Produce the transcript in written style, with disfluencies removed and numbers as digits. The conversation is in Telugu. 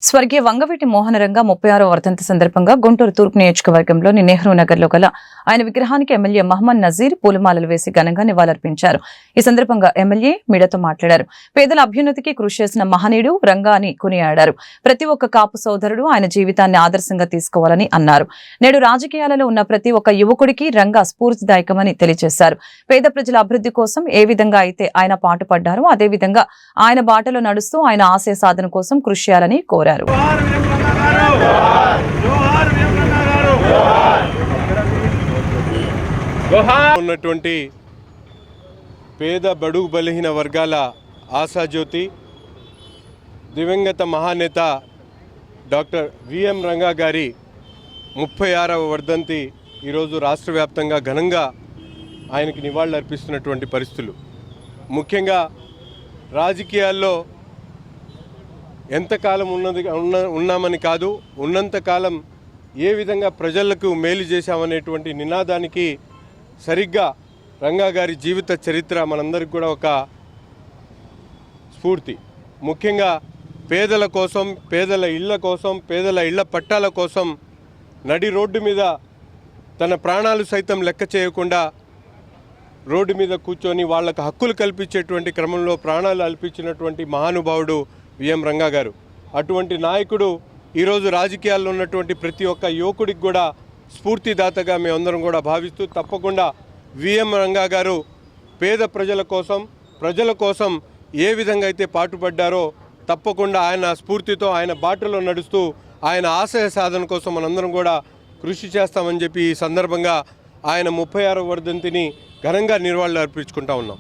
స్వర్గీయ వంగవీటి మోహనరంగ 36వ వర్ధంతి సందర్భంగా గుంటూరు తూర్పు నియోజకవర్గంలోని నెహ్రూ నగర్ లో గల ఆయన విగ్రహానికి ఎమ్మెల్యే మహమ్మద్ నజీర్ పూలమాలలు వేసి ఘనంగా నివాళులర్పించారు. ఈ సందర్భంగా ఎమ్మెల్యే మీడియాతో మాట్లాడారు. పేదల అభ్యున్నతికి కృషి చేసిన మహనీయుడు రంగా అని కొనియాడారు. ప్రతి ఒక్క కాపు సోదరుడు ఆయన జీవితాన్ని ఆదర్శంగా తీసుకోవాలని అన్నారు. నేడు రాజకీయాలలో ఉన్న ప్రతి ఒక్క యువకుడికి రంగా స్ఫూర్తిదాయకమని తెలియజేశారు. పేద ప్రజల అభివృద్ధి కోసం ఏ విధంగా అయితే ఆయన పాటుపడ్డారో అదే విధంగా ఆయన బాటలో నడుస్తూ ఆయన ఆశయ సాధన కోసం కృషి చేయాలని కోరారు. ఉన్నటువంటి పేద బడుగు బలహీన వర్గాల ఆశాజ్యోతి దివంగత మహానేత డాక్టర్ విఎం రంగా గారి 36వ వర్ధంతి ఈరోజు రాష్ట్ర వ్యాప్తంగా ఘనంగా ఆయనకి నివాళులు అర్పిస్తున్నటువంటి పరిస్థితులు. ముఖ్యంగా రాజకీయాల్లో ఎంతకాలం ఉన్నామని కాదు, ఉన్నంతకాలం ఏ విధంగా ప్రజలకు మేలు చేశామనేటువంటి నినాదానికి సరిగ్గా రంగా గారి జీవిత చరిత్ర మనందరికీ కూడా ఒక స్ఫూర్తి. ముఖ్యంగా పేదల కోసం, పేదల ఇళ్ల కోసం, పేదల ఇళ్ల పట్టాల కోసం నడి రోడ్డు మీద తన ప్రాణాలు సైతం లెక్క చేయకుండా రోడ్డు మీద కూర్చొని వాళ్లకు హక్కులు కల్పించేటువంటి క్రమంలో ప్రాణాలు అల్పించినటువంటి మహానుభావుడు విఎం రంగా గారు. అటువంటి నాయకుడు ఈరోజు రాజకీయాల్లో ఉన్నటువంటి ప్రతి ఒక్క యువకుడికి కూడా స్ఫూర్తిదాతగా మేమందరం కూడా భావిస్తూ, తప్పకుండా విఎం రంగా గారు పేద ప్రజల కోసం ఏ విధంగా అయితే పాటుపడ్డారో తప్పకుండా ఆయన స్ఫూర్తితో ఆయన బాటలో నడుస్తూ ఆయన ఆశయ సాధన కోసం మనందరం కూడా కృషి చేస్తామని చెప్పి ఈ సందర్భంగా ఆయన 36వ వర్ధంతిని ఘనంగా నివాళులు అర్పించుకుంటా ఉన్నాం.